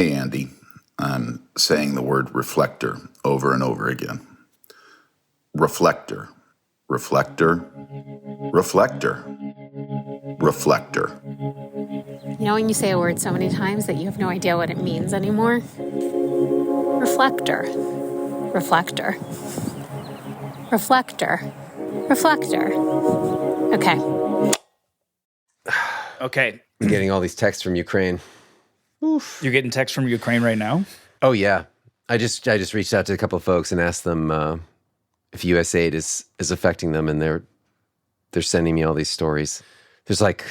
Hey, Andy. I'm saying the word reflector over and over again. Reflector, reflector, reflector, reflector. You know when you say a word so many times that you have no idea what it means anymore? Reflector, reflector, reflector, reflector. Okay. Okay. I'm getting all these texts from Ukraine. Oof. You're getting texts from Ukraine right now? Oh, yeah. I just reached out to a couple of folks and asked them if USAID is affecting them, and they're sending me all these stories. There's like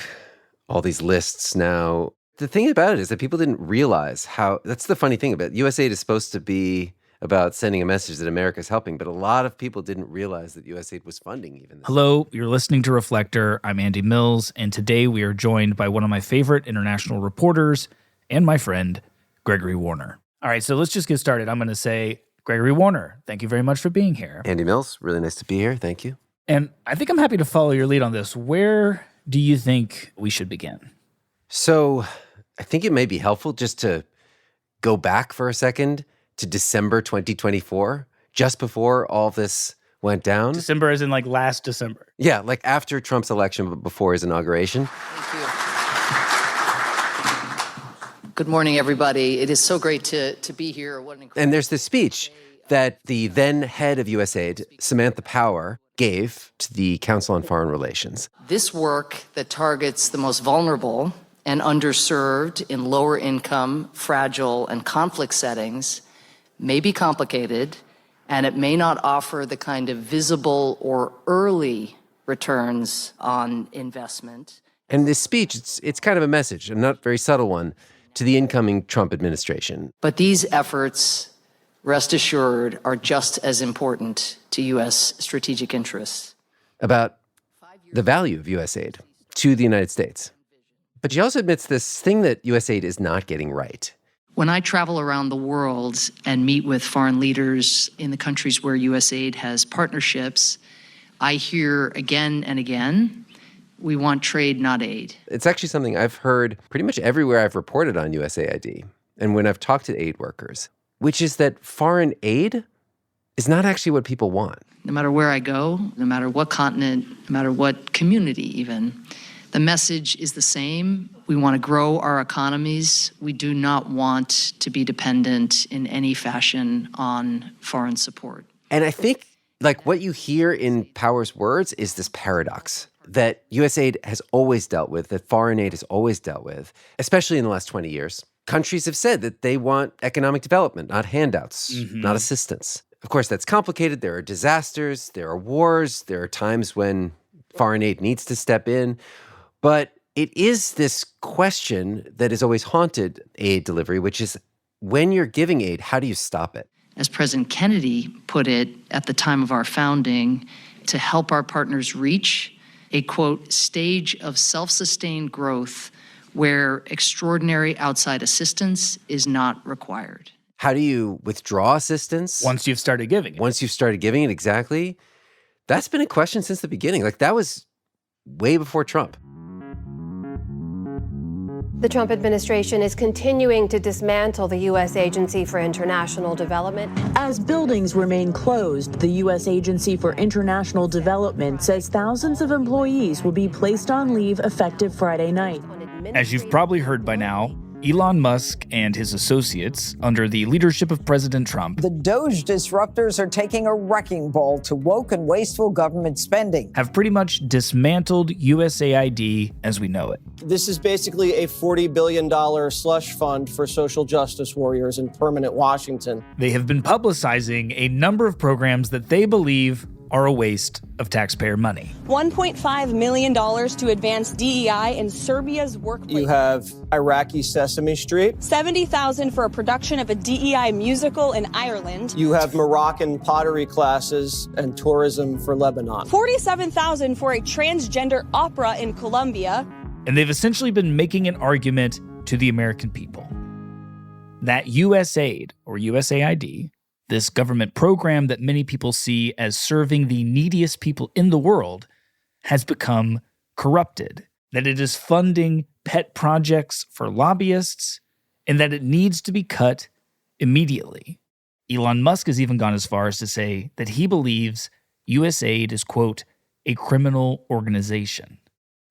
all these lists now. The thing about it is that people didn't realize how, that's the funny thing about it. USAID is supposed to be about sending a message that America's helping, but a lot of people didn't realize that USAID was funding even this. Hello, you're listening to Reflector. I'm Andy Mills, and today we are joined by one of my favorite international reporters and my friend, Gregory Warner. All right, so let's just get started. I'm going to say, Gregory Warner, thank you very much for being here. Andy Mills, really nice to be here. Thank you. And I think I'm happy to follow your lead on this. Where do you think we should begin? So I think it may be helpful just to go back for a second to December 2024, just before all this went down. December as in like last December. Yeah, like after Trump's election, but before his inauguration. Thank you. Good morning, everybody. It is so great to be here. What an incredible And there's this speech that the then head of USAID, Samantha Power, gave to the Council on Foreign Relations. This work that targets the most vulnerable and underserved in lower income, fragile, and conflict settings may be complicated, and it may not offer the kind of visible or early returns on investment. And this speech, it's kind of a message, a not very subtle one, to the incoming Trump administration. But these efforts, rest assured, are just as important to U.S. strategic interests. About the value of USAID to the United States. But she also admits this thing that USAID is not getting right. When I travel around the world and meet with foreign leaders in the countries where USAID has partnerships, I hear again and again, we want trade, not aid. It's actually something I've heard pretty much everywhere I've reported on USAID and when I've talked to aid workers, which is that foreign aid is not actually what people want. No matter where I go, no matter what continent, no matter what community even, the message is the same. We want to grow our economies. We do not want to be dependent in any fashion on foreign support. And I think like what you hear in Power's words is this paradox that USAID has always dealt with, that foreign aid has always dealt with, especially in the last 20 years. Countries have said that they want economic development, not handouts, not assistance. Of course, that's complicated. There are disasters, there are wars, there are times when foreign aid needs to step in. But it is this question that has always haunted aid delivery, which is when you're giving aid, how do you stop it? As President Kennedy put it at the time of our founding, to help our partners reach a, quote, stage of self-sustained growth where extraordinary outside assistance is not required. How do you withdraw assistance? Once you've started giving it. Once you've started giving it, exactly. That's been a question since the beginning. Like that was way before Trump. The Trump administration is continuing to dismantle the U.S. Agency for International Development. As buildings remain closed, the U.S. Agency for International Development says thousands of employees will be placed on leave effective Friday night. As you've probably heard by now, Elon Musk and his associates, under the leadership of President Trump, the DOGE disruptors are taking a wrecking ball to woke and wasteful government spending, have pretty much dismantled USAID as we know it. This is basically a $40 billion slush fund for social justice warriors in permanent Washington. They have been publicizing a number of programs that they believe are a waste of taxpayer money. $1.5 million to advance DEI in Serbia's workplace. You have Iraqi Sesame Street. $70,000 for a production of a DEI musical in Ireland. You have Moroccan pottery classes and tourism for Lebanon. $47,000 for a transgender opera in Colombia. And they've essentially been making an argument to the American people that USAID, or USAID, this government program that many people see as serving the neediest people in the world, has become corrupted, that it is funding pet projects for lobbyists and that it needs to be cut immediately. Elon Musk has even gone as far as to say that he believes USAID is, quote, a criminal organization.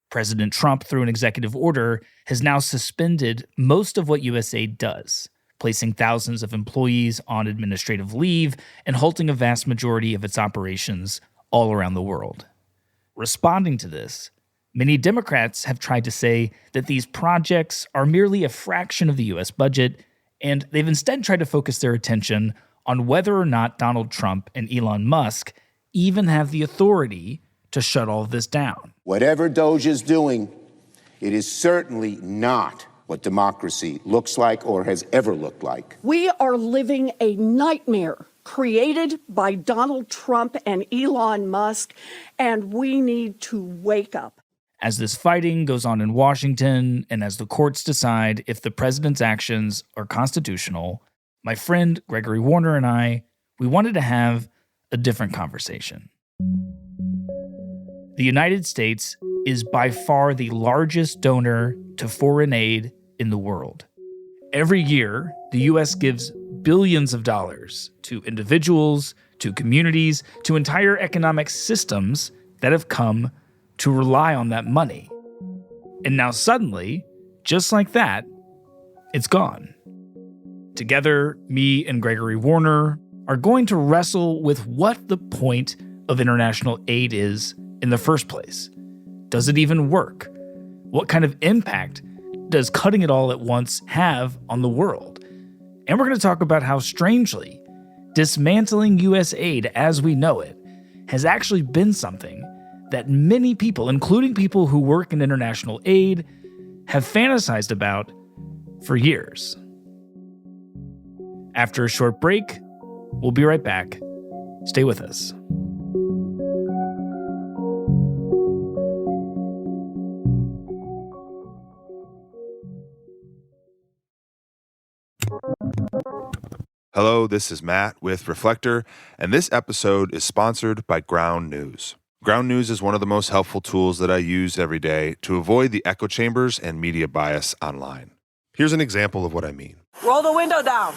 President Trump, through an executive order, has now suspended most of what USAID does, placing thousands of employees on administrative leave and halting a vast majority of its operations all around the world. Responding to this, many Democrats have tried to say that these projects are merely a fraction of the U.S. budget, and they've instead tried to focus their attention on whether or not Donald Trump and Elon Musk even have the authority to shut all of this down. Whatever DOGE is doing, it is certainly not what democracy looks like or has ever looked like. We are living a nightmare created by Donald Trump and Elon Musk, and we need to wake up. As this fighting goes on in Washington, and as the courts decide if the president's actions are constitutional, my friend Gregory Warner and I, we wanted to have a different conversation. The United States is by far the largest donor to foreign aid in the world. Every year, the U.S. gives billions of dollars to individuals, to communities, to entire economic systems that have come to rely on that money. And now suddenly, just like that, it's gone. Together, me and Gregory Warner are going to wrestle with what the point of international aid is in the first place. Does it even work? What kind of impact does cutting it all at once have on the world? And we're going to talk about how, strangely, dismantling U.S. aid as we know it has actually been something that many people, including people who work in international aid, have fantasized about for years. After a short break, we'll be right back. Stay with us. Hello, this is Matt with Reflector, and this episode is sponsored by Ground News. Ground News is one of the most helpful tools that I use every day to avoid the echo chambers and media bias online. Here's an example of what I mean. Roll the window down.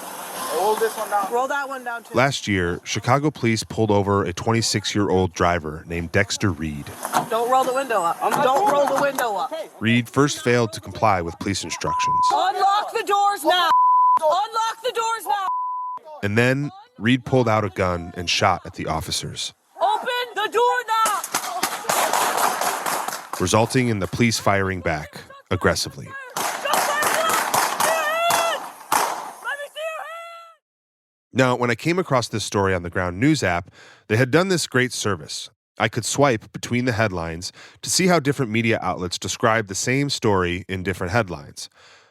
Roll this one down. Roll that one down, too. Last year, Chicago police pulled over a 26-year-old driver named Dexter Reed. Don't roll the window up. Don't roll the window up. Reed first failed to comply with police instructions. Unlock the doors now. Unlock the doors now. And then, Reed pulled out a gun and shot at the officers, Open the door now. resulting in the police firing back aggressively. Now, when I came across this story on the Ground News app, they had done this great service. I could swipe between the headlines to see how different media outlets described the same story in different headlines.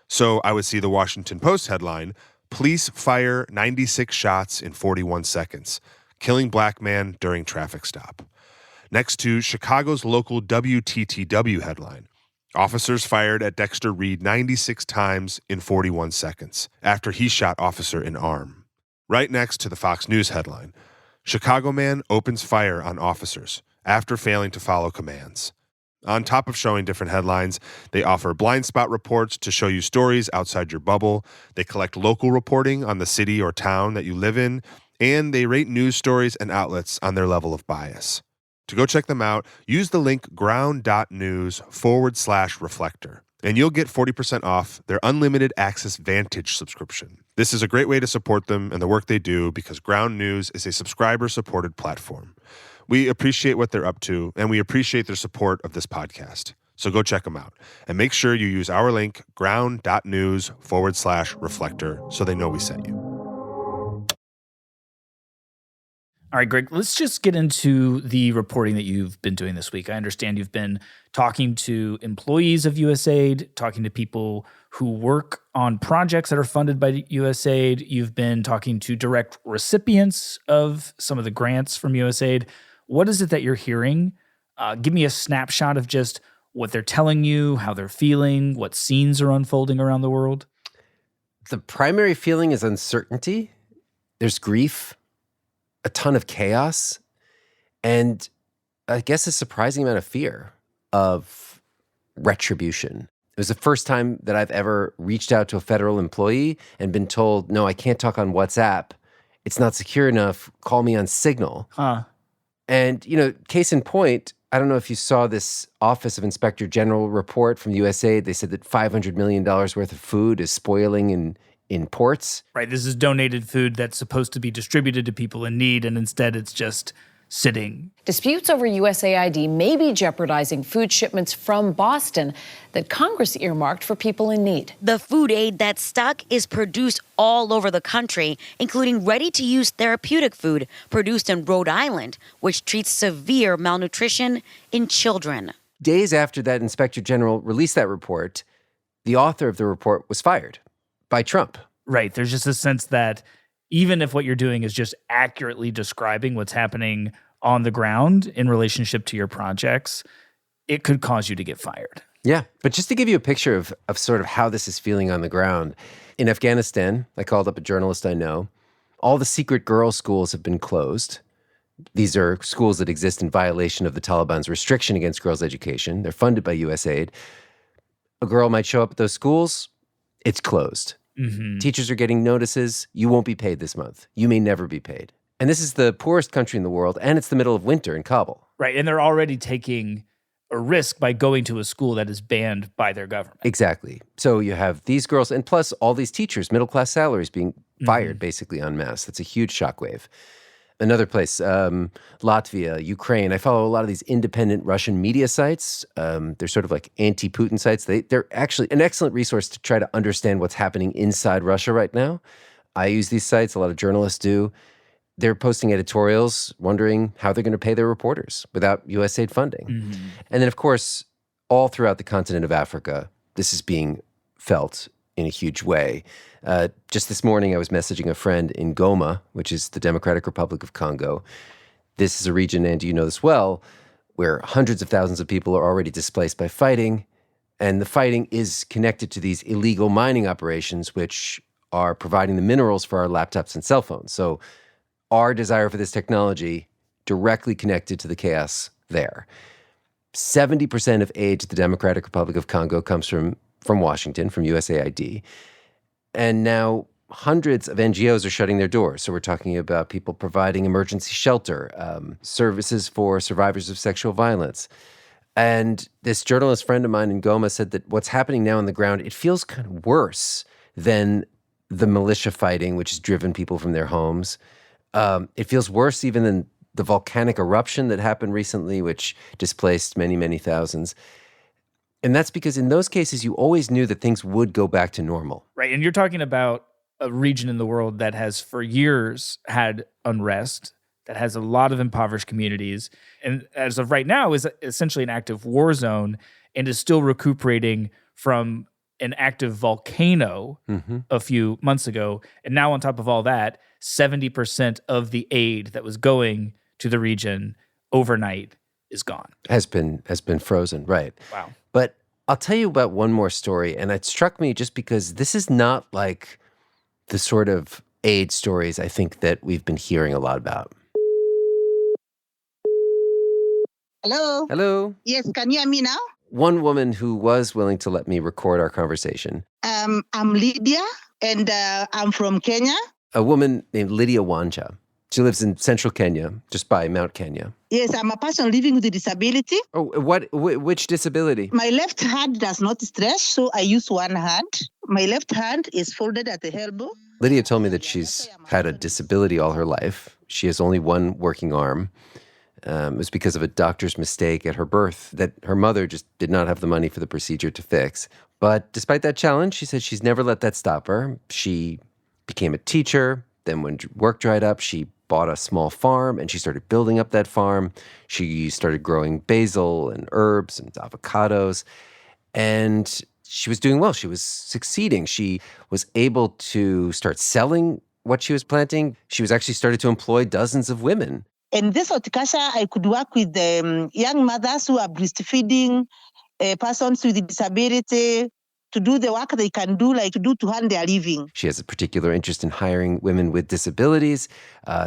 So I would see the Washington Post headline, "Police fire 96 shots in 41 seconds, killing black man during traffic stop." Next to Chicago's local WTTW headline, "Officers fired at Dexter Reed 96 times in 41 seconds after he shot officer in arm." Right next to the Fox News headline, "Chicago man opens fire on officers after failing to follow commands." On top of showing different headlines, they offer blind spot reports to show you stories outside your bubble. They collect local reporting on the city or town that you live in, and they rate news stories and outlets on their level of bias. To go check them out, use the link ground.news/reflector, and you'll get 40% off their unlimited access Vantage subscription. This is a great way to support them and the work they do because Ground News is a subscriber-supported platform. We appreciate what they're up to, and we appreciate their support of this podcast. So go check them out. And make sure you use our link, ground.news/reflector, so they know we sent you. All right, Greg, let's just get into the reporting that you've been doing this week. I understand you've been talking to employees of USAID, talking to people who work on projects that are funded by USAID. You've been talking to direct recipients of some of the grants from USAID. What is it that you're hearing? Give me a snapshot of just what they're telling you, how they're feeling, what scenes are unfolding around the world. The primary feeling is uncertainty. There's grief, a ton of chaos, and I guess a surprising amount of fear of retribution. was the first time that I've ever reached out to a federal employee and been told, no, I can't talk on WhatsApp. It's not secure enough. Call me on Signal. Huh. And, case in point, I don't know if you saw this Office of Inspector General report from USAID. They said that $500 million worth of food is spoiling in ports. Right. This is donated food that's supposed to be distributed to people in need, and instead it's just sitting. Disputes over USAID may be jeopardizing food shipments from Boston that Congress earmarked for people in need. The food aid that's stuck is produced all over the country, including ready-to-use therapeutic food produced in Rhode Island, which treats severe malnutrition in children. Days after that Inspector General released that report, the author of the report was fired by Trump. Right. There's just a sense that even if what you're doing is just accurately describing what's happening on the ground in relationship to your projects, it could cause you to get fired. Yeah, but just to give you a picture of sort of how this is feeling on the ground, in Afghanistan, I called up a journalist I know. All the secret girls' schools have been closed. These are schools that exist in violation of the Taliban's restriction against girls' education. They're funded by USAID. A girl might show up at those schools, it's closed. Mm-hmm. Teachers are getting notices. You won't be paid this month. You may never be paid. And this is the poorest country in the world, and it's the middle of winter in Kabul. Right, and they're already taking a risk by going to a school that is banned by their government. Exactly. So you have these girls, and plus all these teachers, middle-class salaries being fired basically en masse. That's a huge shockwave. Another place, Latvia, Ukraine. I follow a lot of these independent Russian media sites. They're sort of like anti-Putin sites. They're actually an excellent resource to try to understand what's happening inside Russia right now. I use these sites. A lot of journalists do. They're posting editorials wondering how they're going to pay their reporters without USAID funding. Mm-hmm. And then, of course, all throughout the continent of Africa, this is being felt in a huge way. Just this morning, I was messaging a friend in Goma, which is the Democratic Republic of Congo. This is a region, and you know this well, where hundreds of thousands of people are already displaced by fighting. And the fighting is connected to these illegal mining operations, which are providing the minerals for our laptops and cell phones. So our desire for this technology directly connected to the chaos there. 70% of aid to the Democratic Republic of Congo comes from Washington, from USAID. And now hundreds of NGOs are shutting their doors. So we're talking about people providing emergency shelter, services for survivors of sexual violence. And this journalist friend of mine in Goma said that what's happening now on the ground, it feels kind of worse than the militia fighting, which has driven people from their homes. It feels worse even than the volcanic eruption that happened recently, which displaced many, many thousands. And that's because in those cases, you always knew that things would go back to normal. Right. And you're talking about a region in the world that has for years had unrest, that has a lot of impoverished communities, and as of right now is essentially an active war zone and is still recuperating from an active volcano a few months ago. And now on top of all that, 70% of the aid that was going to the region overnight is gone. Has been frozen, right. Wow. But I'll tell you about one more story, and it struck me just because this is not like the sort of aid stories I think that we've been hearing a lot about. Hello? Hello? Yes, can you hear me now? One woman who was willing to let me record our conversation. I'm Lydia, and I'm from Kenya. A woman named Lydia Wanja. She lives in central Kenya, just by Mount Kenya. Yes, I'm a person living with a disability. Oh, which disability? My left hand does not stretch, so I use one hand. My left hand is folded at the elbow. Lydia told me that she's had a disability all her life. She has only one working arm. It was because of a doctor's mistake at her birth that her mother just did not have the money for the procedure to fix. But despite that challenge, she said she's never let that stop her. She became a teacher. Then when work dried up, she bought a small farm and she started building up that farm. She started growing basil and herbs and avocados. And she was doing well. She was succeeding. She was able to start selling what she was planting. She was actually started to employ dozens of women. In this horticulture, I could work with young mothers who are breastfeeding, persons with disability, to do the work they can do, like to earn their living. She has a particular interest in hiring women with disabilities.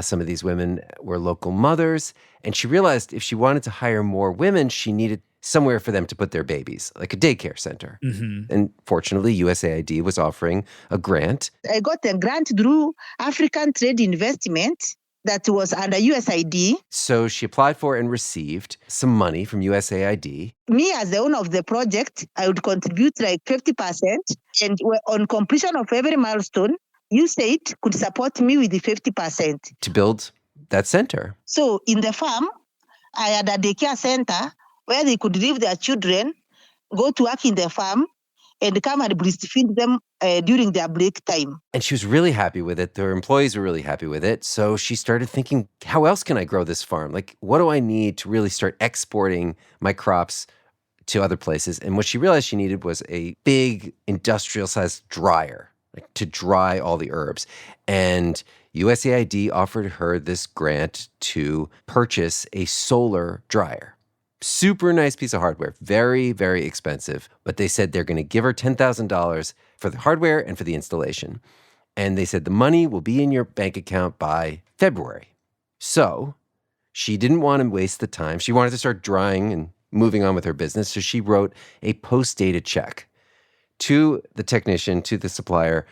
Some of these women were local mothers. And she realized if she wanted to hire more women, she needed somewhere for them to put their babies, like a daycare center. Mm-hmm. And fortunately, USAID was offering a grant. I got a grant through African Trade Investment that was under USAID. So she applied for and received some money from USAID. Me, as the owner of the project, I would contribute like 50%. And on completion of every milestone, USAID could support me with the 50%. To build that center. So in the farm, I had a daycare center where they could leave their children, go to work in the farm, and come and breastfeed them during their break time. And she was really happy with it. Their employees were really happy with it. So she started thinking, how else can I grow this farm? Like, what do I need to really start exporting my crops to other places? And what she realized she needed was a big industrial-sized dryer, like to dry all the herbs. And USAID offered her this grant to purchase a solar dryer. Super nice piece of hardware, very, very expensive. But they said they're going to give her $10,000 for the hardware and for the installation. And they said the money will be in your bank account by February. So she didn't want to waste the time. She wanted to start drying and moving on with her business. So she wrote a post-dated check to the technician, to the supplier,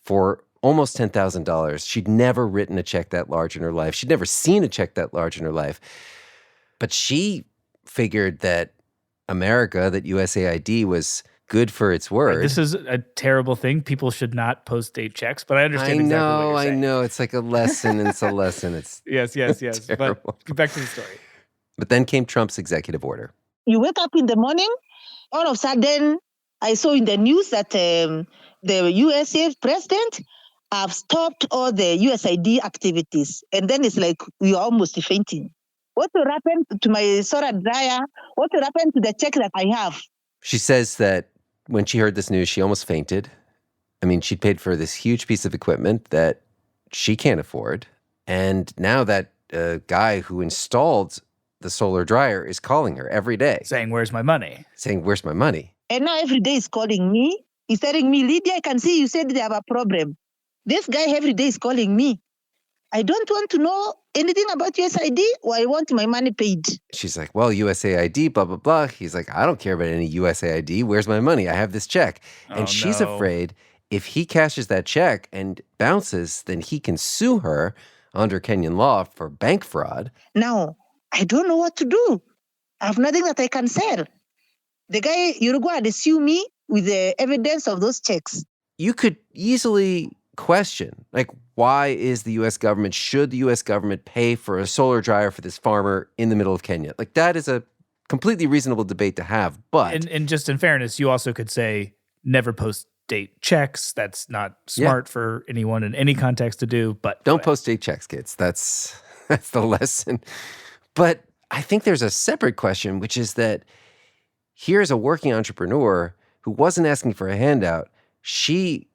for almost $10,000. She'd never written a check that large in her life. She'd never seen a check that large in her life. But she figured that America, that USAID was good for its word. This is a terrible thing. People should not post-date checks, but I understand exactly what you're saying. I know. It's like a lesson. It's a lesson. It's yes. But get back to the story. But then came Trump's executive order. You wake up in the morning, all of a sudden, I saw in the news that the USA president have stopped all the USAID activities. And then it's like we are almost fainting. What will happen to my solar dryer? What will happen to the check that I have? She says that when she heard this news, she almost fainted. I mean, she'd paid for this huge piece of equipment that she can't afford. And now that guy who installed the solar dryer is calling her every day. Saying, where's my money? Saying, where's my money? And now every day he's calling me. He's telling me, Lydia, I can see you said they have a problem. This guy every day is calling me. I don't want to know anything about USAID, or I want my money paid. She's like, well, USAID, blah, blah, blah. He's like, I don't care about any USAID. Where's my money? I have this check. And she's afraid if he cashes that check and bounces, then he can sue her under Kenyan law for bank fraud. Now, I don't know what to do. I have nothing that I can sell. The guy, you'll go and sue me with the evidence of those checks. You could easily question, like, why is the U.S. government, should the U.S. government pay for a solar dryer for this farmer in the middle of Kenya? Like, that is a completely reasonable debate to have, but... And just in fairness, you also could say, never post-date checks. That's not smart for anyone in any context to do, but... Don't post-date checks, kids. That's the lesson. But I think there's a separate question, which is that here's a working entrepreneur who wasn't asking for a handout. She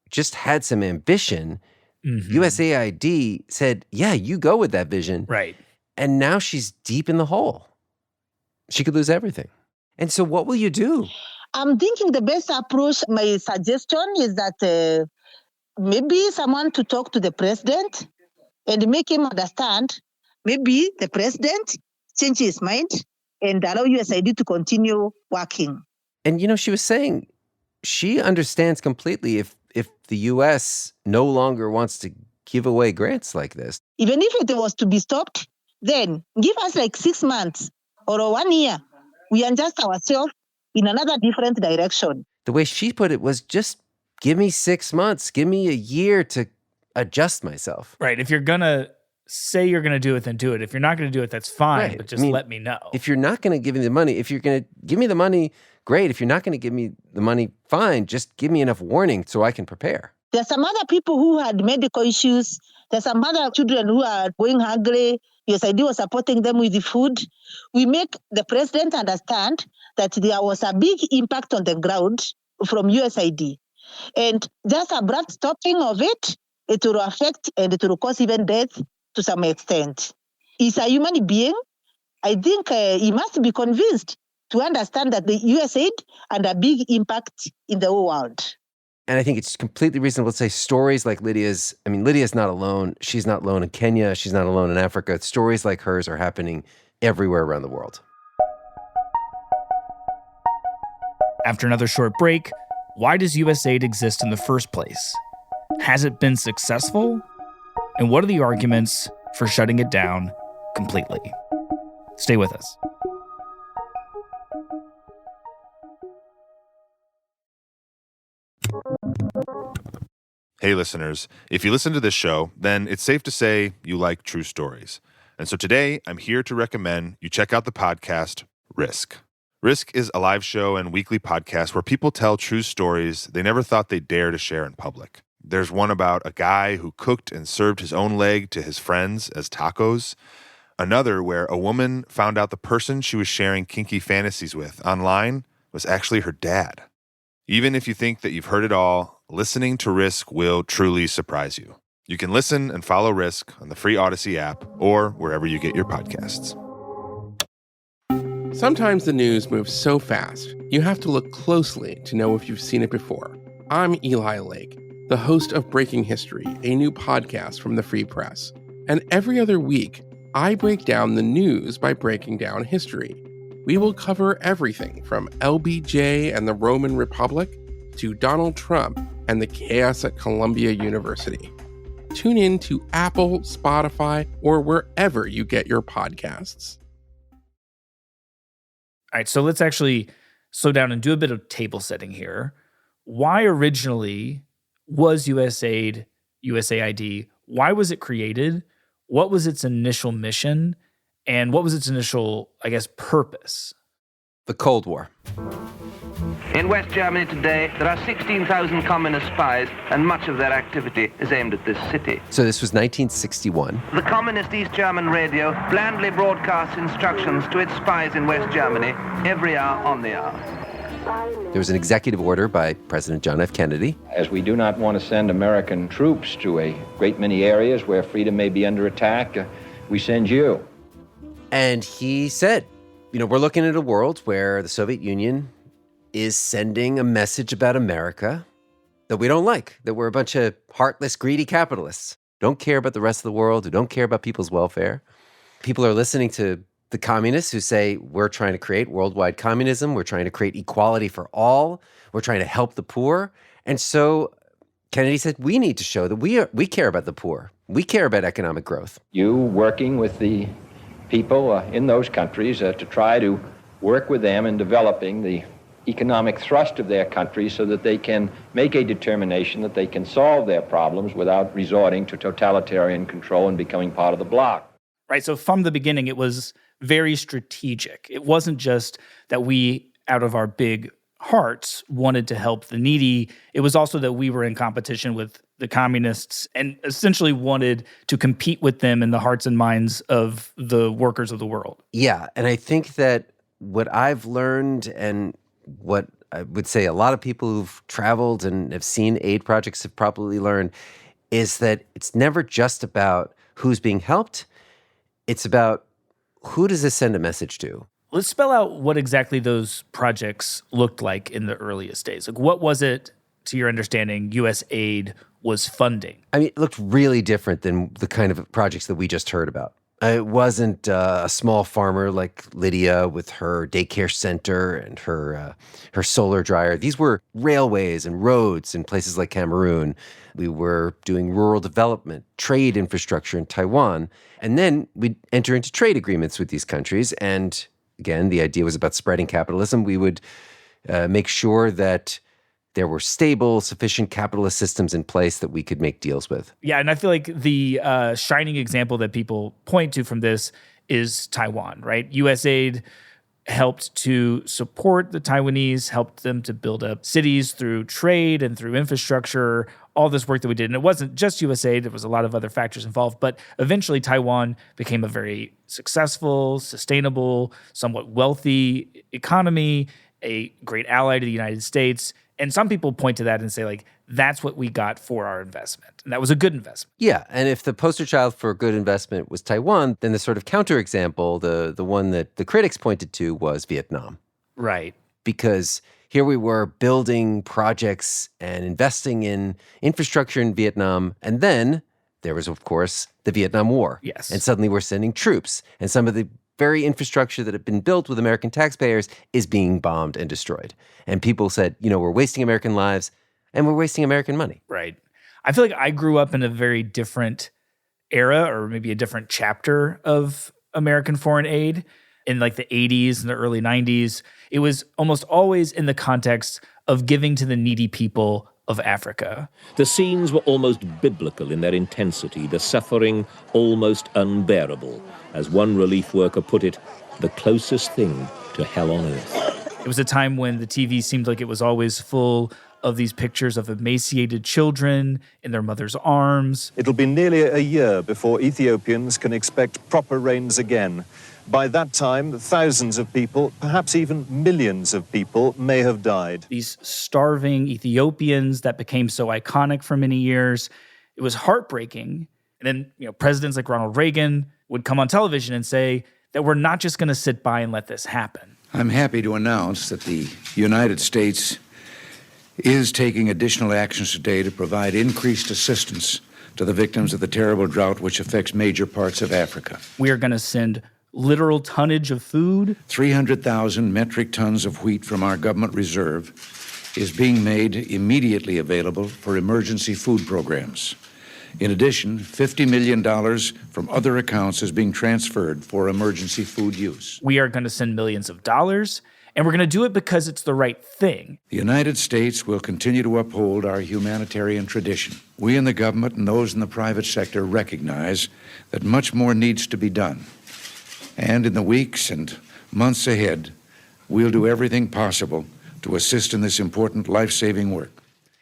just had some ambition. Mm-hmm. USAID said, yeah, you go with that vision. Right. And now she's deep in the hole. She could lose everything. And so what will you do? I'm thinking the best approach, my suggestion is that maybe someone to talk to the president and make him understand. Maybe the president change his mind and allow USAID to continue working. And, you know, she was saying she understands completely if the U.S. no longer wants to give away grants like this. Even if it was to be stopped, then give us like 6 months or 1 year. We adjust ourselves in another different direction. The way she put it was just give me 6 months, give me a year to adjust myself. Right. If you're going to say you're going to do it, then do it. If you're not going to do it, that's fine, right. But just let me know. If you're not going to give me the money, if you're going to give me the money, great. If you're not going to give me the money, fine. Just give me enough warning so I can prepare. There's some other people who had medical issues. There's some other children who are going hungry. USAID was supporting them with the food. We make the president understand that there was a big impact on the ground from USAID. And just abrupt stopping of it, it will affect and it will cause even death to some extent. He's a human being. I think he must be convinced to understand that the USAID had a big impact in the whole world. And I think it's completely reasonable to say stories like Lydia's, I mean, Lydia's not alone. She's not alone in Kenya. She's not alone in Africa. Stories like hers are happening everywhere around the world. After another short break, why does USAID exist in the first place? Has it been successful? And what are the arguments for shutting it down completely? Stay with us. Hey, listeners, if you listen to this show, then it's safe to say you like true stories. And so today, I'm here to recommend you check out the podcast Risk. Risk is a live show and weekly podcast where people tell true stories they never thought they'd dare to share in public. There's one about a guy who cooked and served his own leg to his friends as tacos. Another where a woman found out the person she was sharing kinky fantasies with online was actually her dad. Even if you think that you've heard it all, listening to Risk will truly surprise you. You can listen and follow Risk on the free Odyssey app or wherever you get your podcasts. Sometimes the news moves so fast, you have to look closely to know if you've seen it before. I'm Eli Lake, the host of Breaking History, a new podcast from the Free Press. And every other week, I break down the news by breaking down history. We will cover everything from LBJ and the Roman Republic to Donald Trump and the chaos at Columbia University. Tune in to Apple, Spotify, or wherever you get your podcasts. All right, so let's actually slow down and do a bit of table setting here. Why originally was USAID, USAID? Why was it created? What was its initial mission? And what was its initial, purpose? The Cold War. In West Germany today, there are 16,000 communist spies, and much of their activity is aimed at this city. So this was 1961. The communist East German radio blandly broadcasts instructions to its spies in West Germany every hour on the hour. There was an executive order by President John F. Kennedy. As we do not want to send American troops to a great many areas where freedom may be under attack, we send you. And he said, we're looking at a world where the Soviet Union is sending a message about America that we don't like, that we're a bunch of heartless, greedy capitalists, don't care about the rest of the world, who don't care about people's welfare. People are listening to the communists who say, we're trying to create worldwide communism, we're trying to create equality for all, we're trying to help the poor. And so Kennedy said, we need to show that we care about the poor. We care about economic growth. You working with the people in those countries to try to work with them in developing the economic thrust of their country so that they can make a determination that they can solve their problems without resorting to totalitarian control and becoming part of the bloc. Right, so from the beginning, it was very strategic. It wasn't just that we, out of our big hearts, wanted to help the needy. It was also that we were in competition with the communists and essentially wanted to compete with them in the hearts and minds of the workers of the world. Yeah, and I think that what I've learned and what I would say a lot of people who've traveled and have seen aid projects have probably learned is that it's never just about who's being helped. It's about who does this send a message to? Let's spell out what exactly those projects looked like in the earliest days. Like, what was it, to your understanding, USAID was funding? I mean, it looked really different than the kind of projects that we just heard about. It wasn't a small farmer like Lydia with her daycare center and her solar dryer. These were railways and roads in places like Cameroon. We were doing rural development, trade infrastructure in Taiwan. And then we'd enter into trade agreements with these countries. And again, the idea was about spreading capitalism. We would make sure that there were stable, sufficient capitalist systems in place that we could make deals with. Yeah, and I feel like the shining example that people point to from this is Taiwan, right? USAID helped to support the Taiwanese, helped them to build up cities through trade and through infrastructure, all this work that we did. And it wasn't just USAID, there was a lot of other factors involved, but eventually Taiwan became a very successful, sustainable, somewhat wealthy economy, a great ally to the United States. And some people point to that and say, like, that's what we got for our investment. And that was a good investment. Yeah, and if the poster child for a good investment was Taiwan, then the sort of counterexample, the one that the critics pointed to was Vietnam. Right. Because here we were building projects and investing in infrastructure in Vietnam, and then there was, of course, the Vietnam War. Yes. And suddenly we're sending troops. And some of the very infrastructure that had been built with American taxpayers is being bombed and destroyed. And people said, we're wasting American lives and we're wasting American money. Right. I feel like I grew up in a very different era, or maybe a different chapter of American foreign aid. In like the 80s and the early 90s, it was almost always in the context of giving to the needy people of Africa. The scenes were almost biblical in their intensity, the suffering almost unbearable. As one relief worker put it, the closest thing to hell on earth. It was a time when the TV seemed like it was always full of these pictures of emaciated children in their mother's arms. It'll be nearly a year before Ethiopians can expect proper rains again. By that time, thousands of people, perhaps even millions of people, may have died. These starving Ethiopians that became so iconic for many years, it was heartbreaking. And then, presidents like Ronald Reagan would come on television and say that we're not just going to sit by and let this happen. I'm happy to announce that the United States is taking additional actions today to provide increased assistance to the victims of the terrible drought which affects major parts of Africa. We are going to send literal tonnage of food. 300,000 metric tons of wheat from our government reserve is being made immediately available for emergency food programs. In addition, $50 million from other accounts is being transferred for emergency food use. We are going to send millions of dollars, and we're going to do it because it's the right thing. The United States will continue to uphold our humanitarian tradition. We in the government and those in the private sector recognize that much more needs to be done. And in the weeks and months ahead, we'll do everything possible to assist in this important life-saving work.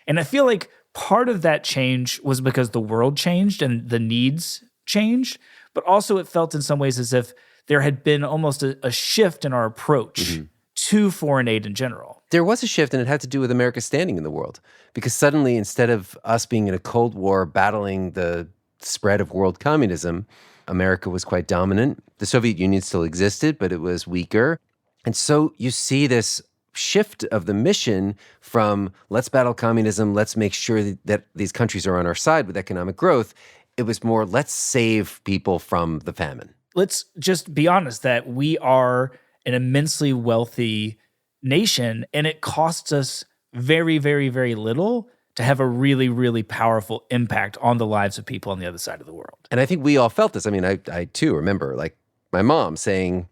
And I feel like part of that change was because the world changed and the needs changed, but also it felt in some ways as if there had been almost a shift in our approach to foreign aid in general. There was a shift, and it had to do with America's standing in the world. Because suddenly, instead of us being in a Cold War battling the spread of world communism, America was quite dominant. The Soviet Union still existed, but it was weaker. And so you see this shift of the mission from let's battle communism, let's make sure that these countries are on our side with economic growth. It was more, let's save people from the famine. Let's just be honest that we are an immensely wealthy nation, and it costs us very, very, very little to have a really, really powerful impact on the lives of people on the other side of the world. And I think we all felt this. I mean, I too remember like my mom saying,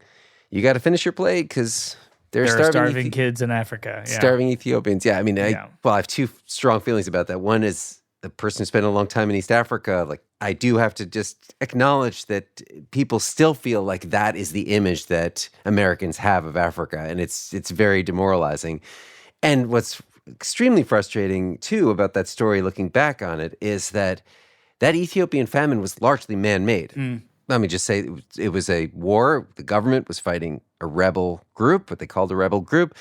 you got to finish your plate because there are starving kids in Africa. Yeah. Starving Ethiopians. Yeah, I mean, I have two strong feelings about that. One is the person who spent a long time in East Africa. Like, I do have to just acknowledge that people still feel like that is the image that Americans have of Africa, and it's very demoralizing. And what's extremely frustrating, too, about that story, looking back on it, is that Ethiopian famine was largely man-made. Let me just say it was a war. The government was fighting a rebel group, what they called a rebel group.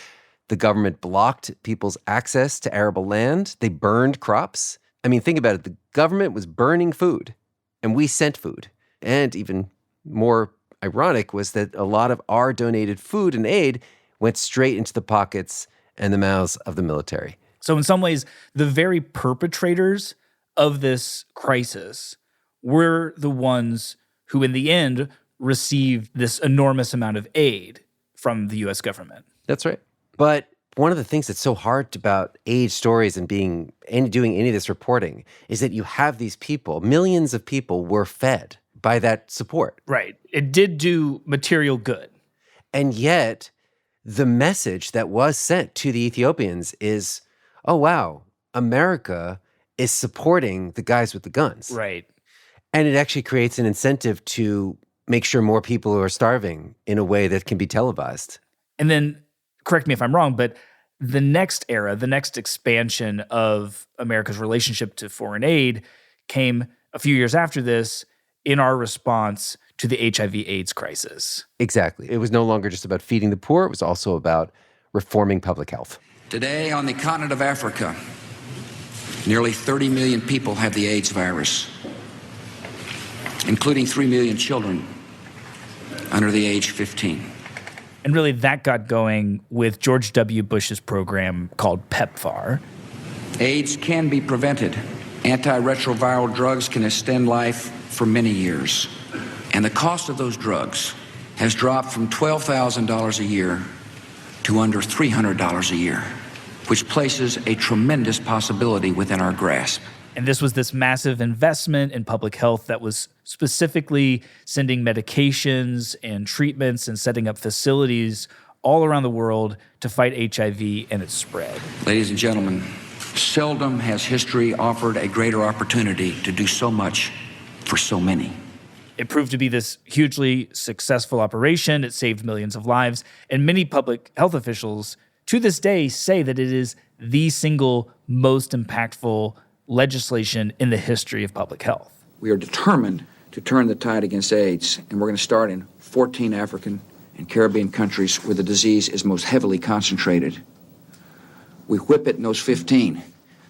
The government blocked people's access to arable land. They burned crops. I mean, think about it. The government was burning food, and we sent food. And even more ironic was that a lot of our donated food and aid went straight into the pockets and the mouths of the military. So in some ways, the very perpetrators of this crisis were the ones who in the end received this enormous amount of aid from the U.S. government. That's right. But one of the things that's so hard about aid stories and doing any of this reporting is that you have these people, millions of people were fed by that support. Right. It did do material good. And yet the message that was sent to the Ethiopians is, oh, wow, America is supporting the guys with the guns. Right. And it actually creates an incentive to make sure more people are starving in a way that can be televised. And then, correct me if I'm wrong, but the next era, the next expansion of America's relationship to foreign aid came a few years after this in our response to the HIV/AIDS crisis. Exactly. It was no longer just about feeding the poor. It was also about reforming public health. Today, on the continent of Africa, nearly 30 million people have the AIDS virus, including 3 million children under the age 15. And really that got going with George W. Bush's program called PEPFAR. AIDS can be prevented. Antiretroviral drugs can extend life for many years. And the cost of those drugs has dropped from $12,000 a year to under $300 a year, which places a tremendous possibility within our grasp. And this was this massive investment in public health that was specifically sending medications and treatments and setting up facilities all around the world to fight HIV and its spread. Ladies and gentlemen, seldom has history offered a greater opportunity to do so much for so many. It proved to be this hugely successful operation. It saved millions of lives. And many public health officials to this day say that it is the single most impactful legislation in the history of public health. We are determined to turn the tide against AIDS, and we're going to start in 14 African and Caribbean countries where the disease is most heavily concentrated. We whip it in those 15.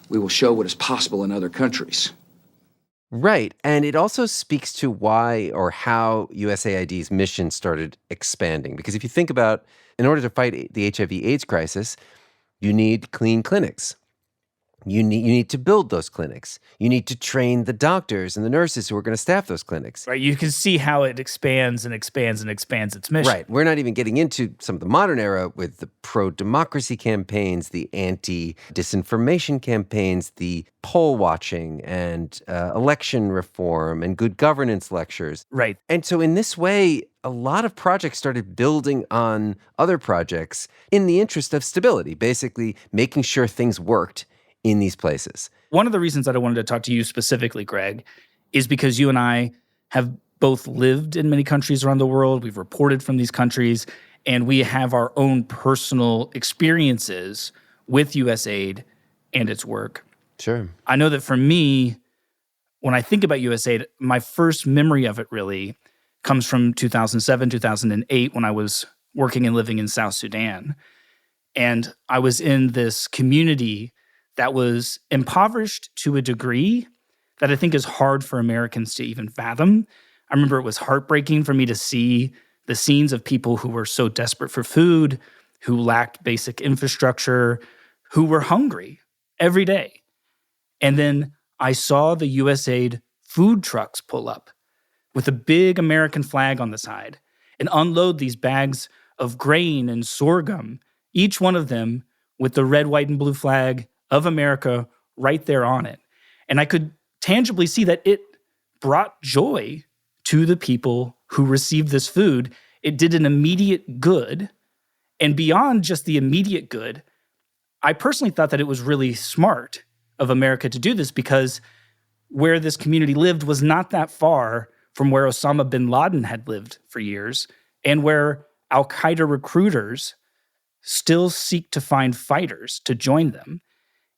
We will show what is possible in other countries. Right. And it also speaks to why or how USAID's mission started expanding. Because if you think about, in order to fight the HIV/AIDS crisis, you need clean clinics. You need to build those clinics. You need to train the doctors and the nurses who are going to staff those clinics. Right. You can see how it expands and expands and expands its mission. Right. We're not even getting into some of the modern era with the pro-democracy campaigns, the anti-disinformation campaigns, the poll watching and election reform and good governance lectures. Right. And so in this way, a lot of projects started building on other projects in the interest of stability, basically making sure things worked in these places. One of the reasons that I wanted to talk to you specifically, Greg, is because you and I have both lived in many countries around the world. We've reported from these countries, and we have our own personal experiences with USAID and its work. Sure. I know that for me, when I think about USAID, my first memory of it really comes from 2007, 2008, when I was working and living in South Sudan. And I was in this community that was impoverished to a degree that I think is hard for Americans to even fathom. I remember it was heartbreaking for me to see the scenes of people who were so desperate for food, who lacked basic infrastructure, who were hungry every day. And then I saw the USAID food trucks pull up with a big American flag on the side and unload these bags of grain and sorghum, each one of them with the red, white, and blue flag of America right there on it. And I could tangibly see that it brought joy to the people who received this food. It did an immediate good. And beyond just the immediate good, I personally thought that it was really smart of America to do this because where this community lived was not that far from where Osama bin Laden had lived for years and where al-Qaeda recruiters still seek to find fighters to join them.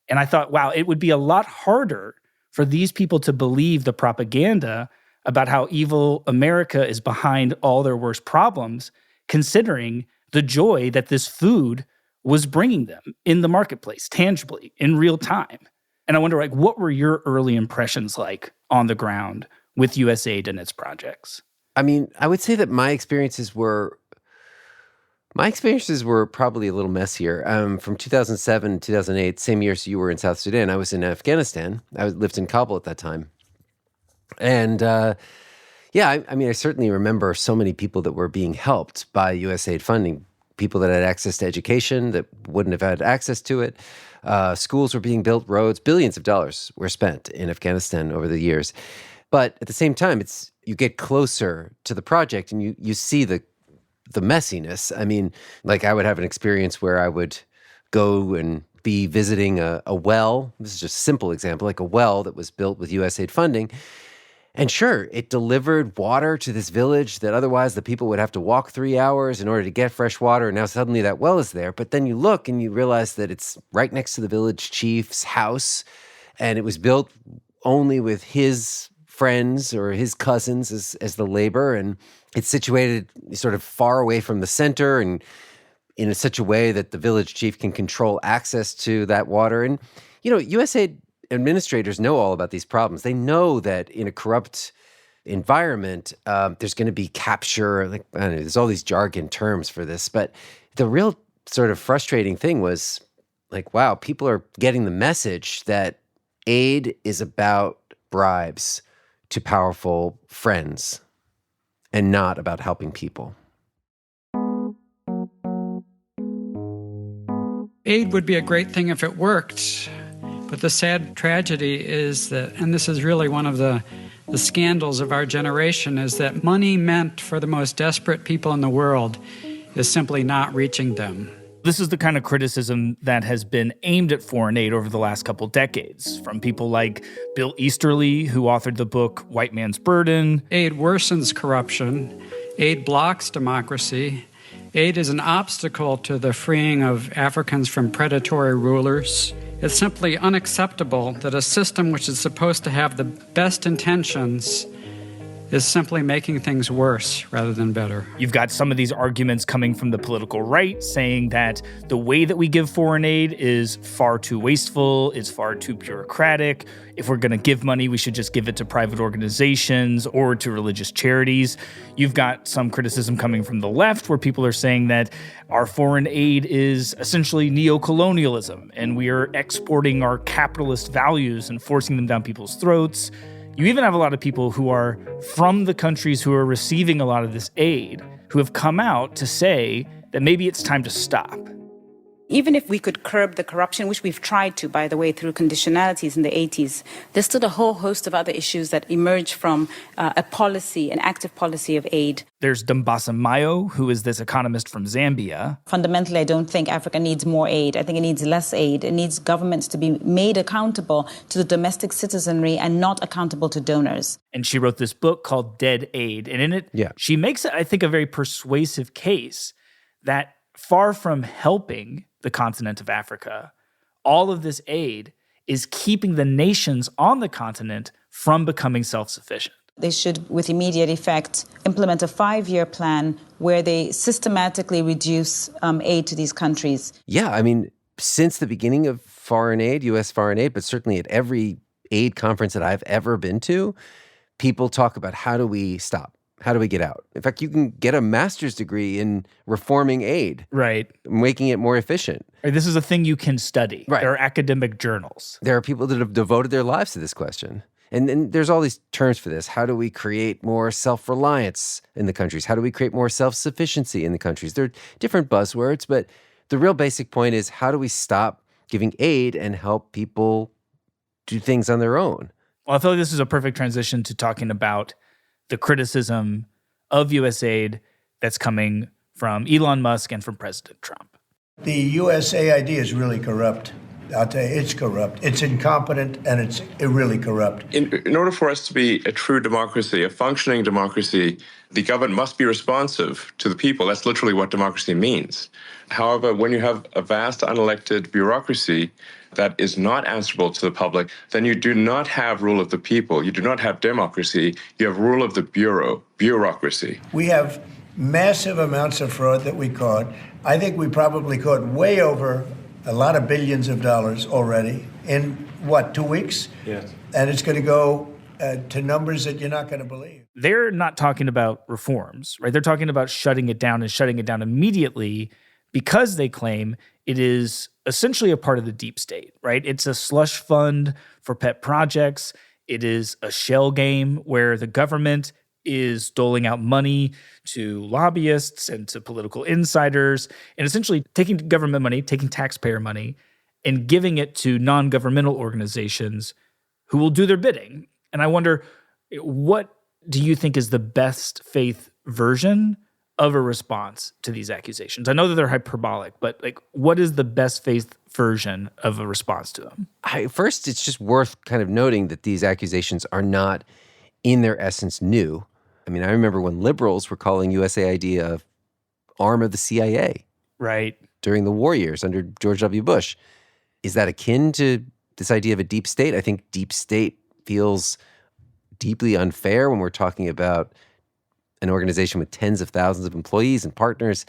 And I thought, wow, it would be a lot harder for these people to believe the propaganda about how evil America is behind all their worst problems, considering the joy that this food was bringing them in the marketplace, tangibly, in real time. And I wonder, what were your early impressions like on the ground with USAID and its projects? I mean, I would say that my experiences were probably a little messier. From 2007 to 2008, same year you were in South Sudan, I was in Afghanistan. I lived in Kabul at that time. And I certainly remember so many people that were being helped by USAID funding, people that had access to education that wouldn't have had access to it. Schools were being built, roads, billions of dollars were spent in Afghanistan over the years. But at the same time, you get closer to the project and you see the messiness. I mean, I would have an experience where I would go and be visiting a well. This is just a simple example, like a well that was built with USAID funding. And sure, it delivered water to this village that otherwise the people would have to walk 3 hours in order to get fresh water. And now suddenly that well is there. But then you look and you realize that it's right next to the village chief's house. And it was built only with his friends or his cousins as the labor. And it's situated sort of far away from the center and in such a way that the village chief can control access to that water. And, USAID administrators know all about these problems. They know that in a corrupt environment, there's going to be capture. I don't know, there's all these jargon terms for this. But the real sort of frustrating thing was wow, people are getting the message that aid is about bribes to powerful friends and not about helping people. Aid would be a great thing if it worked, but the sad tragedy is that, and this is really one of the scandals of our generation, is that money meant for the most desperate people in the world is simply not reaching them. This is the kind of criticism that has been aimed at foreign aid over the last couple decades, from people like Bill Easterly, who authored the book White Man's Burden. Aid worsens corruption. Aid blocks democracy. Aid is an obstacle to the freeing of Africans from predatory rulers. It's simply unacceptable that a system which is supposed to have the best intentions is simply making things worse rather than better. You've got some of these arguments coming from the political right saying that the way that we give foreign aid is far too wasteful, it's far too bureaucratic. If we're going to give money, we should just give it to private organizations or to religious charities. You've got some criticism coming from the left where people are saying that our foreign aid is essentially neocolonialism and we are exporting our capitalist values and forcing them down people's throats. You even have a lot of people who are from the countries who are receiving a lot of this aid who have come out to say that maybe it's time to stop. Even if we could curb the corruption, which we've tried to, by the way, through conditionalities in the 80s, there's still a whole host of other issues that emerge from a policy, an active policy of aid. There's Dambisa Moyo, who is this economist from Zambia. Fundamentally, I don't think Africa needs more aid. I think it needs less aid. It needs governments to be made accountable to the domestic citizenry and not accountable to donors. And she wrote this book called Dead Aid. And in it, she makes, I think, a very persuasive case that far from helping the continent of Africa, all of this aid is keeping the nations on the continent from becoming self-sufficient. They should, with immediate effect, implement a 5-year plan where they systematically reduce aid to these countries. Yeah, I mean, since the beginning of foreign aid, U.S. foreign aid, but certainly at every aid conference that I've ever been to, people talk about how do we stop? How do we get out? In fact, you can get a master's degree in reforming aid. Right. Making it more efficient. This is a thing you can study. Right. There are academic journals. There are people that have devoted their lives to this question. And then there's all these terms for this. How do we create more self-reliance in the countries? How do we create more self-sufficiency in the countries? There are different buzzwords, but the real basic point is how do we stop giving aid and help people do things on their own? Well, I feel like this is a perfect transition to talking about the criticism of USAID that's coming from Elon Musk and from President Trump. The USAID is really corrupt. I'll tell you, it's corrupt. It's incompetent, and it's really corrupt. In order for us to be a true democracy, a functioning democracy, the government must be responsive to the people. That's literally what democracy means. However, when you have a vast unelected bureaucracy that is not answerable to the public, then you do not have rule of the people. You do not have democracy. You have rule of the bureaucracy. We have massive amounts of fraud that we caught. I think we probably caught way over a lot of billions of dollars already in, 2 weeks? Yes. And it's going to go to numbers that you're not going to believe. They're not talking about reforms, right? They're talking about shutting it down and shutting it down immediately because they claim it is essentially a part of the deep state, right? It's a slush fund for pet projects. It is a shell game where the government is doling out money to lobbyists and to political insiders and essentially taking government money, taking taxpayer money, and giving it to non-governmental organizations who will do their bidding. And I wonder, what do you think is the best faith version of a response to these accusations? I know that they're hyperbolic, but what is the best faith version of a response to them? First, it's just worth kind of noting that these accusations are not in their essence new. I mean, I remember when liberals were calling USAID a arm of the CIA. Right. During the war years under George W. Bush. Is that akin to this idea of a deep state? I think deep state feels deeply unfair when we're talking about an organization with tens of thousands of employees and partners,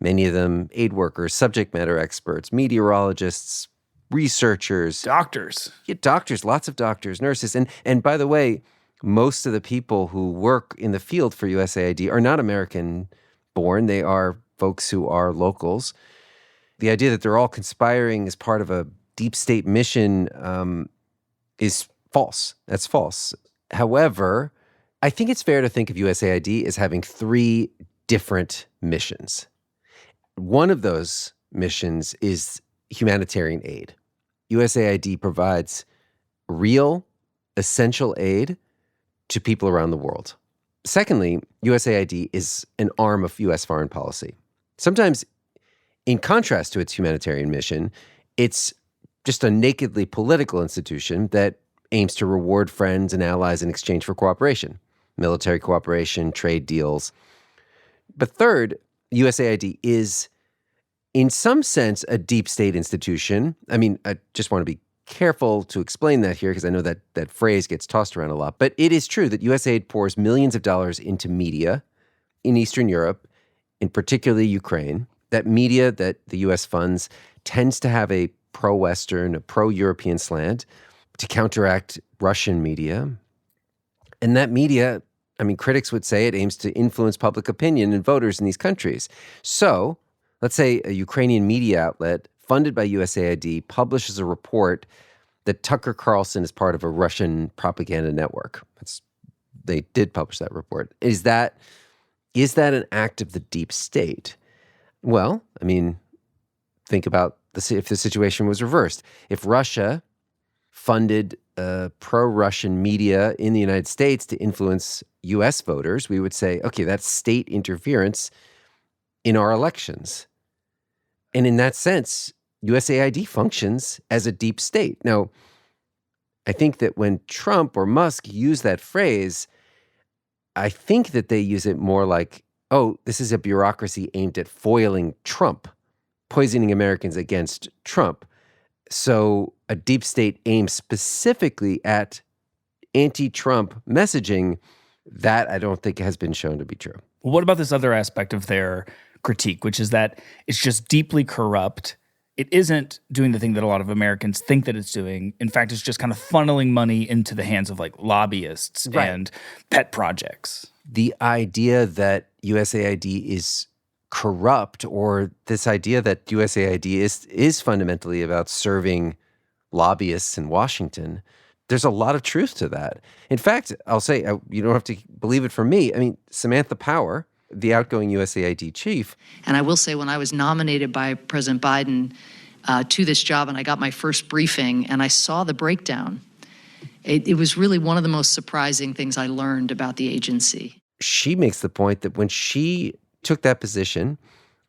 many of them aid workers, subject matter experts, meteorologists, researchers. Doctors. Yeah, doctors, lots of doctors, nurses. And by the way, most of the people who work in the field for USAID are not American-born. They are folks who are locals. The idea that they're all conspiring as part of a deep state mission is false. That's false. However, I think it's fair to think of USAID as having 3 different missions. One of those missions is humanitarian aid. USAID provides real, essential aid to people around the world. Secondly, USAID is an arm of U.S. foreign policy. Sometimes, in contrast to its humanitarian mission, it's just a nakedly political institution that aims to reward friends and allies in exchange for cooperation, military cooperation, trade deals. But third, USAID is, in some sense, a deep state institution. I mean, I just want to be careful to explain that here because I know that that phrase gets tossed around a lot. But it is true that USAID pours millions of dollars into media in Eastern Europe, in particularly Ukraine. That media that the U.S. funds tends to have a pro-Western, a pro-European slant to counteract Russian media. And that media, I mean, critics would say it aims to influence public opinion and voters in these countries. So let's say a Ukrainian media outlet funded by USAID publishes a report that Tucker Carlson is part of a Russian propaganda network. They did publish that report. Is that an act of the deep state? Well, I mean, think about if the situation was reversed. If Russia funded pro-Russian media in the United States to influence U.S. voters, we would say, okay, that's state interference in our elections. And in that sense, USAID functions as a deep state. Now, I think that when Trump or Musk use that phrase, I think that they use it more like, oh, this is a bureaucracy aimed at foiling Trump, poisoning Americans against Trump. So a deep state aims specifically at anti-Trump messaging. That I don't think has been shown to be true. Well, what about this other aspect of their critique, which is that it's just deeply corrupt? It isn't doing the thing that a lot of Americans think that it's doing. In fact, it's just kind of funneling money into the hands of like lobbyists and pet projects. The idea that USAID is corrupt, or this idea that USAID is fundamentally about serving lobbyists in Washington, there's a lot of truth to that. In fact, I'll say, you don't have to believe it from me. I mean, Samantha Power, the outgoing USAID chief. And I will say, when I was nominated by President Biden to this job and I got my first briefing and I saw the breakdown, it was really one of the most surprising things I learned about the agency. She makes the point that when she took that position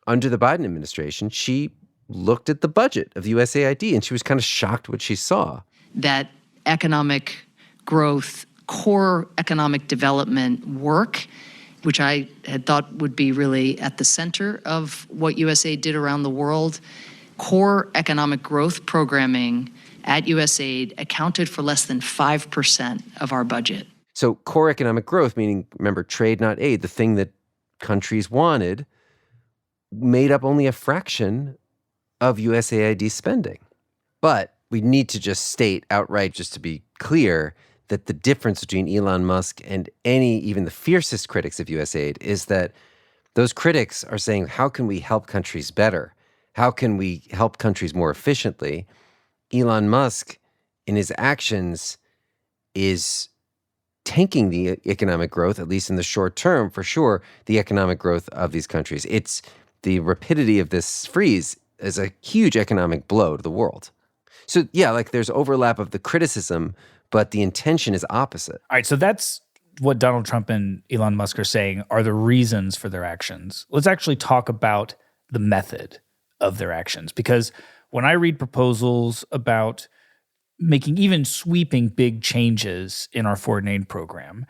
under the Biden administration, she looked at the budget of USAID and she was kind of shocked what she saw. That economic growth, core economic development work, which I had thought would be really at the center of what USAID did around the world, core economic growth programming at USAID accounted for less than 5% of our budget. So core economic growth, meaning, remember, trade, not aid, the thing that countries wanted, made up only a fraction of USAID spending. But we need to just state outright, just to be clear, that the difference between Elon Musk and even the fiercest critics of USAID is that those critics are saying, how can we help countries better? How can we help countries more efficiently? Elon Musk, in his actions, is tanking the economic growth, at least in the short term, for sure, the economic growth of these countries. It's the rapidity of this freeze is a huge economic blow to the world. So yeah, like there's overlap of the criticism, but the intention is opposite. All right, so that's what Donald Trump and Elon Musk are saying are the reasons for their actions. Let's actually talk about the method of their actions, because when I read proposals about making even sweeping big changes in our foreign aid program,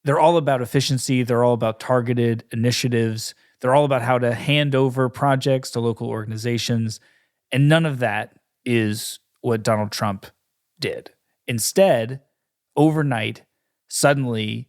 they're all about efficiency. They're all about targeted initiatives. They're all about how to hand over projects to local organizations. And none of that is what Donald Trump did. Instead, overnight, suddenly,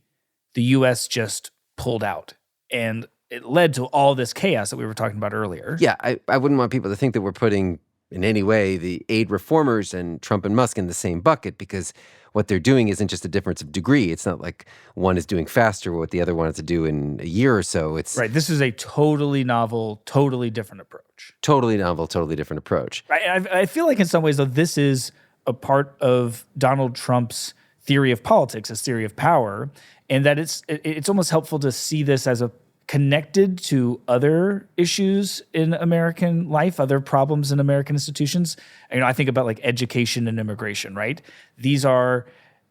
the U.S. just pulled out. And it led to all this chaos that we were talking about earlier. Yeah, I wouldn't want people to think that we're putting, in any way, the aid reformers and Trump and Musk in the same bucket, because what they're doing isn't just a difference of degree. It's not like one is doing faster what the other wanted to do in a year or so. It's right. This is a totally novel, totally different approach. Totally novel, totally different approach. I feel like in some ways, though, this is a part of Donald Trump's theory of politics, his theory of power, and that it's almost helpful to see this as a connected to other issues in American life, other problems in American institutions. I think about like education and immigration, right? These are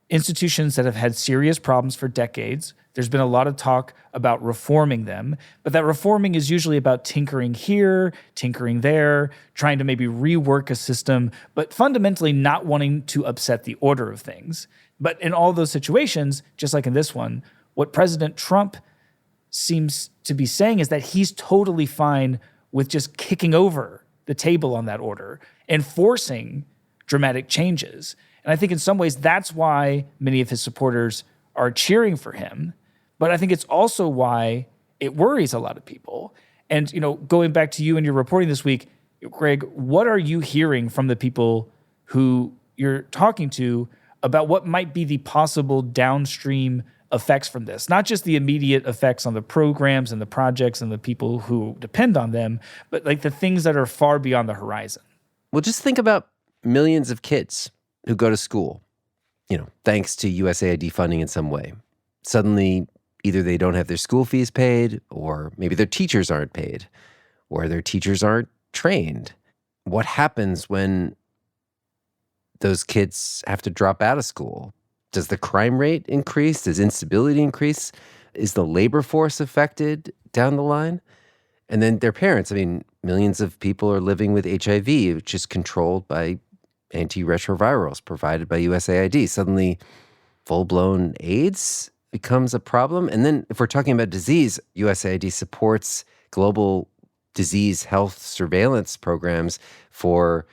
institutions that have had serious problems for decades. There's been a lot of talk about reforming them, but that reforming is usually about tinkering here, tinkering there, trying to maybe rework a system, but fundamentally not wanting to upset the order of things. But in all those situations, just like in this one, what President Trump seems to be saying is that he's totally fine with just kicking over the table on that order and forcing dramatic changes. And I think in some ways that's why many of his supporters are cheering for him. But I think it's also why it worries a lot of people. And, going back to you and your reporting this week, Greg, what are you hearing from the people who you're talking to about what might be the possible downstream effects from this? Not just the immediate effects on the programs and the projects and the people who depend on them, but like the things that are far beyond the horizon. Well, just think about millions of kids who go to school, thanks to USAID funding in some way. Suddenly, either they don't have their school fees paid, or maybe their teachers aren't paid, or their teachers aren't trained. What happens when those kids have to drop out of school? Does the crime rate increase? Does instability increase? Is the labor force affected down the line? And then their parents. Millions of people are living with HIV, which is controlled by antiretrovirals provided by USAID. Suddenly, full-blown AIDS becomes a problem. And then if we're talking about disease, USAID supports global disease health surveillance programs for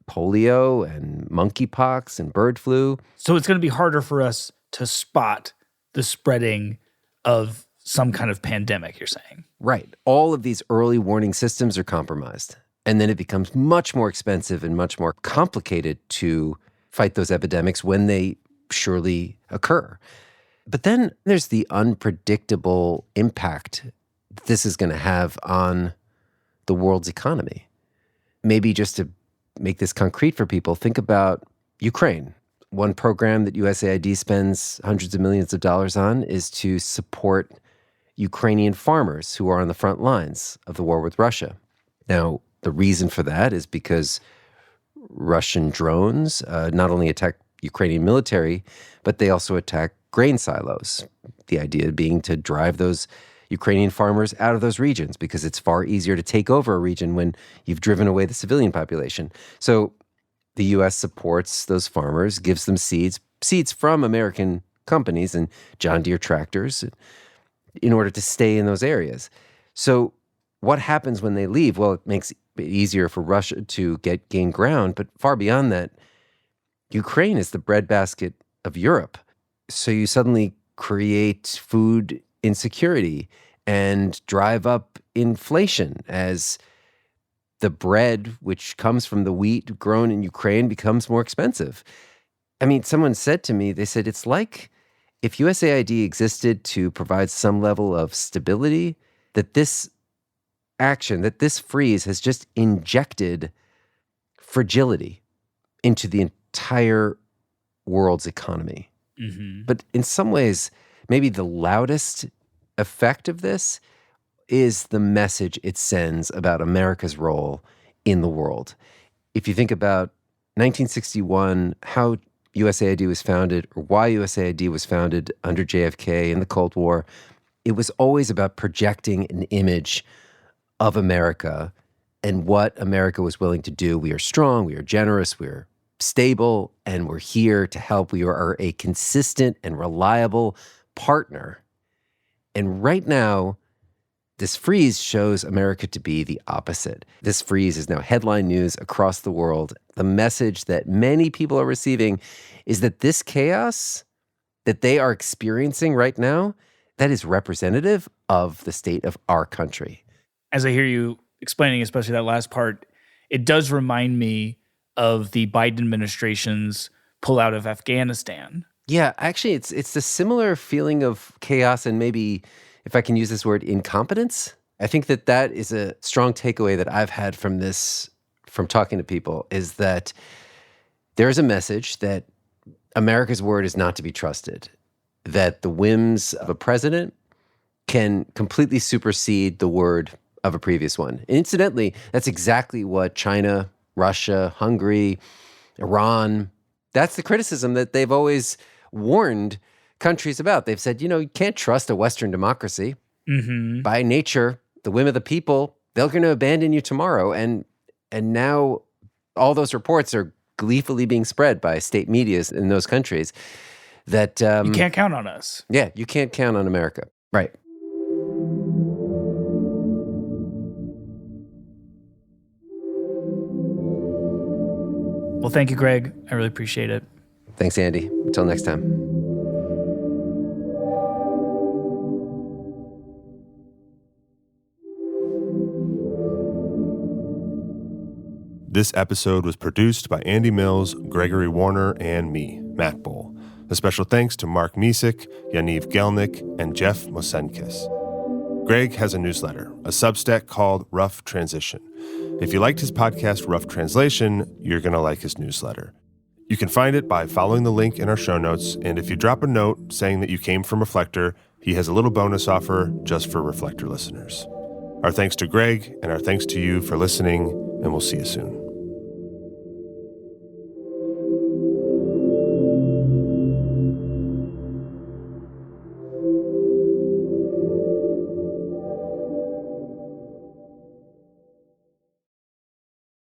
polio and monkeypox and bird flu. So it's going to be harder for us to spot the spreading of some kind of pandemic, you're saying? Right. All of these early warning systems are compromised. And then it becomes much more expensive and much more complicated to fight those epidemics when they surely occur. But then there's the unpredictable impact this is going to have on the world's economy. Maybe just to make this concrete for people, think about Ukraine. One program that USAID spends hundreds of millions of dollars on is to support Ukrainian farmers who are on the front lines of the war with Russia. Now, the reason for that is because Russian drones not only attack Ukrainian military, but they also attack grain silos. The idea being to drive those Ukrainian farmers out of those regions because it's far easier to take over a region when you've driven away the civilian population. So the U.S. supports those farmers, gives them seeds from American companies and John Deere tractors in order to stay in those areas. So what happens when they leave? Well, it makes it easier for Russia to gain ground, but far beyond that, Ukraine is the breadbasket of Europe. So you suddenly create food insecurity and drive up inflation as the bread, which comes from the wheat grown in Ukraine, becomes more expensive. Someone said to me, they said, it's like if USAID existed to provide some level of stability, that this action, that this freeze has just injected fragility into the entire world's economy. Mm-hmm. But in some ways, maybe the loudest effect of this is the message it sends about America's role in the world. If you think about 1961, how USAID was founded, or why USAID was founded under JFK in the Cold War, it was always about projecting an image of America and what America was willing to do. We are strong, we are generous, we are stable, and we're here to help. We are a consistent and reliable partner. And right now, this freeze shows America to be the opposite. This freeze is now headline news across the world. The message that many people are receiving is that this chaos that they are experiencing right now, that is representative of the state of our country. As I hear you explaining, especially that last part, it does remind me of the Biden administration's pullout of Afghanistan. Yeah, actually, it's a similar feeling of chaos and maybe, if I can use this word, incompetence. I think that is a strong takeaway that I've had from this, from talking to people, is that there's a message that America's word is not to be trusted, that the whims of a president can completely supersede the word of a previous one. Incidentally, that's exactly what China, Russia, Hungary, Iran, that's the criticism that they've always warned countries about. They've said, you can't trust a Western democracy. Mm-hmm. By nature, the whim of the people, they're going to abandon you tomorrow. And now all those reports are gleefully being spread by state medias in those countries that... you can't count on us. Yeah, you can't count on America. Right. Well, thank you, Greg. I really appreciate it. Thanks, Andy. Until next time. This episode was produced by Andy Mills, Gregory Warner, and me, Matt Bull. A special thanks to Mark Misek, Yaniv Gelnick, and Jeff Mosenkis. Greg has a newsletter, a Substack called Rough Transition. If you liked his podcast, Rough Translation, you're going to like his newsletter. You can find it by following the link in our show notes, and if you drop a note saying that you came from Reflector, he has a little bonus offer just for Reflector listeners. Our thanks to Greg, and our thanks to you for listening, and we'll see you soon.